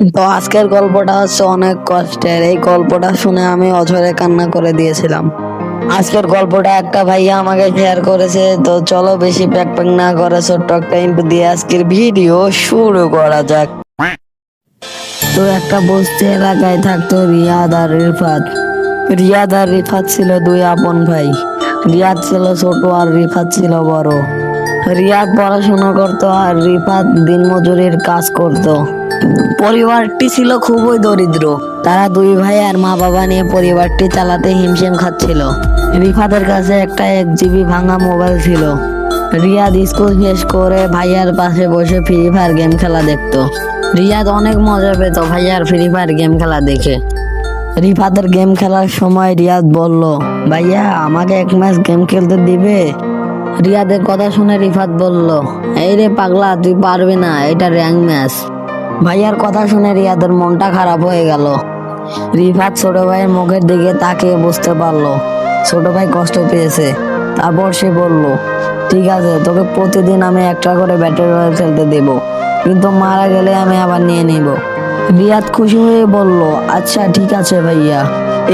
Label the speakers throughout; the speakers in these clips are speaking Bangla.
Speaker 1: তো আজকের গল্পটা হচ্ছে অনেক কষ্টের। এই গল্পটা শুনে আমি অঝরে কান্না করে দিয়েছিলাম। আজকের গল্পটা একটা ভাইয়া আমাকে শেয়ার করেছে। তো চলো বেশি প্যাক প্যাক না করে ছোট্ট একটা ইন্টু দিয়ে আজকের ভিডিও শুরু করা যাক। তো একটা বস্তি এলাকায় থাকতো রিয়াদ আর রিফাত। রিয়াদ আর রিফাত ছিল দুই আপন ভাই। রিয়াদ ছিল ছোট আর রিফাত ছিল বড়। রিয়াদ পড়াশোনা করতো আর রিফাত দিনমজুরির কাজ করত। পরিবারটি ছিল খুবই দরিদ্র। তারা দুই ভাই আর মা বাবা নিয়ে পরিবারটি চালাতে হিমশিম খাচ্ছিল। রিফাতের কাছে একটা 1 জিবি ভাঙা মোবাইল ছিল। রিয়াদ স্কুল শেষ করে ভাইয়ার পাশে বসে ফ্রি ফায়ার গেম খেলা দেখতো। রিয়াদ অনেক মজা পেত ভাইয়ার ফ্রি ফায়ার গেম খেলা দেখে। রিফাতের গেম খেলার সময় রিয়াদ বলল, ভাইয়া আমাকে এক ম্যাচ গেম খেলতে দিবে? রিয়াদের কথা শুনে রিফাত বলল, এই রে পাগলা, তুই পারবি না, এটা র্যাঙ্ক ম্যাচ। ভাইয়ার কথা শুনে রিয়াদের মনটা খারাপ হয়ে গেল। রিফাত ছোট ভাইয়ের মুখের দিকে তাকিয়ে বুঝতে পারলো ছোট ভাই কষ্ট পেয়েছে। তারপর সে বলল, ঠিক আছে, তোকে প্রতিদিন আমি একটা করে ব্যাটল রয়্যাল খেলতে দেব, কিন্তু মারা গেলে আমি আবার নিয়ে নিব। রিয়াদ খুশি হয়ে বলল, আচ্ছা ঠিক আছে ভাইয়া।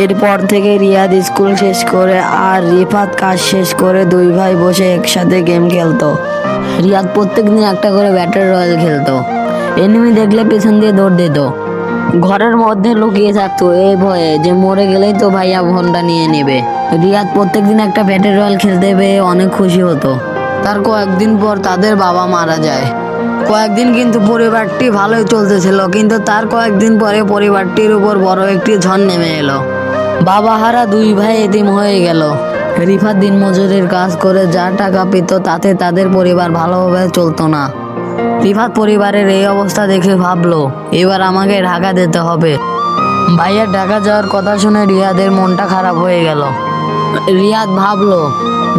Speaker 1: এরপর থেকে রিয়াদ স্কুল শেষ করে আর রিফাত কাজ শেষ করে দুই ভাই বসে একসাথে গেম খেলতো। রিয়াদ প্রত্যেকদিন একটা করে ব্যাটল রয়্যাল খেলতো। এনিমি দেখলে পেছন দিয়ে দৌড় দিত। ঘরের মধ্যে লুকিয়ে থাকতো এই ভয়ে যে মরে গেলেই তো ভাইয়া ফোনটা নিয়ে নেবে। রিয়াদ প্রত্যেকদিন একটা ব্যাটল রয়্যাল খেলতে পেয়ে অনেক খুশি হতো। তার কয়েকদিন পর তাদের বাবা মারা যায়। কয়েকদিন কিন্তু পরিবারটি ভালোই চলতেছিল, কিন্তু তার কয়েকদিন পরে পরিবারটির উপর বড় একটি ঝড় নেমে এলো। বাবা হারা দুই ভাই এতিম হয়ে গেল। রিফাত দিনমজুরির কাজ করে যা টাকা পেত তাতে তাদের পরিবার ভালোভাবে চলতো না। রিফাত পরিবারের এই অবস্থা দেখে ভাবলো, এবার আমাকে ঢাকা যেতে হবে। ভাইয়ার ঢাকা যাওয়ার কথা শুনে রিয়াদের মনটা খারাপ হয়ে গেল। রিয়াদ ভাবলো,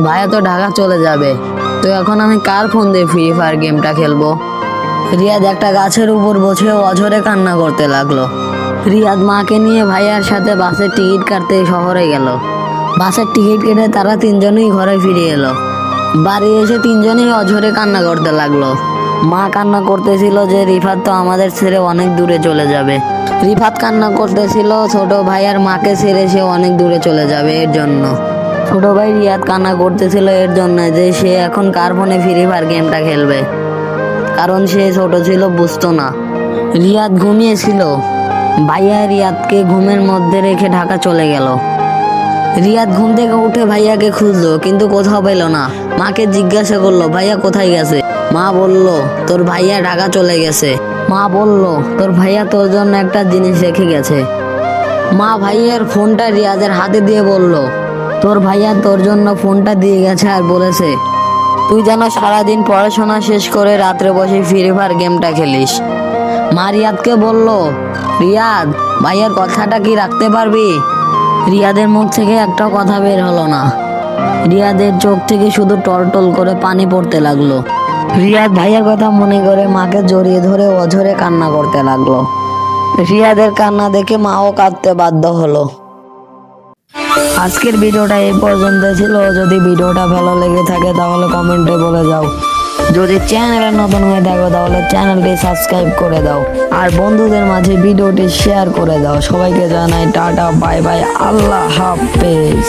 Speaker 1: ভাইয়া তো ঢাকা চলে যাবে, তো এখন আমি কার ফোন দিয়ে ফ্রি ফায়ার গেমটা খেলবো? রিয়াদ একটা গাছের উপর বসে অঝরে কান্না করতে লাগলো। রিয়াদ মাকে নিয়ে ভাইয়ার সাথে বাসের টিকিট কাটতে শহরে গেল। বাসের টিকিট কেটে তারা তিনজনেই ঘরে ফিরে এলো। বাড়ি এসে তিনজনেই অঝরে কান্না করতে লাগলো। মা কান্না করতেছিল যে রিফাত তো আমাদের ছেড়ে অনেক দূরে চলে যাবে। রিফাত কান্না করতেছিল ছোট ভাই আর মাকে ছেড়ে সে অনেক দূরে চলে যাবে এর জন্য। ছোট ভাই রিয়াদ কান্না করতেছিল এর জন্য যে সে এখন কার ফোনে ফ্রি ফায়ার গেমটা খেলবে, কারণ সে ছোট ছিল, বুঝতো না। রিয়াদ ঘুমিয়েছিল। ভাইয়া রিয়াদকে ঘুমের মধ্যে রেখে ঢাকা চলে গেল। রিয়াদ ঘুম থেকে উঠে ভাইয়াকে খুঁজলো, কিন্তু কোথাও পেল না। মাকে জিজ্ঞাসা করলো, ভাইয়া কোথায় গেছে? মা বলল, তোর ভাইয়া ঢাকা চলে গেছে। মা বলল, তোর ভাইয়া তোর জন্য একটা জিনিস রেখে গেছে। মা ভাইয়ার ফোনটা রিয়াদের হাতে দিয়ে বলল, তোর ভাইয়া তোর জন্য ফোনটা দিয়ে গেছে আর বলেছে তুই যেন সারাদিন পড়াশোনা শেষ করে রাত্রে বসে ফ্রি ফায়ার গেমটা খেলিস। মা রিয়াদকে বলল, রিয়াদ, ভাইয়ার কথাটা কি রাখতে পারবি? রিয়াদের মুখ থেকে একটা কথা বের হলো না। রিয়াদের চোখ থেকে শুধু টলটল করে পানি পড়তে লাগলো। রিয়াদ ভাইয়ের কথা মনে করে মাকে জড়িয়ে ধরে অঝরে কান্না করতে লাগলো। রিয়াদের কান্না দেখে মাও কাঁদতে বাধ্য হলো। আজকের ভিডিওটা এই পর্যন্ত ছিল। যদি ভিডিওটা ভালো লেগে থাকে তাহলে কমেন্টে বলে যাও। যদি চ্যানেলে নতুন হয়ে থাকো তাহলে চ্যানেলটি সাবস্ক্রাইব করে দাও আর বন্ধুদের মাঝে ভিডিওটি শেয়ার করে দাও। সবাইকে জানাই টাটা, বাই বাই, আল্লাহ হাফেজ।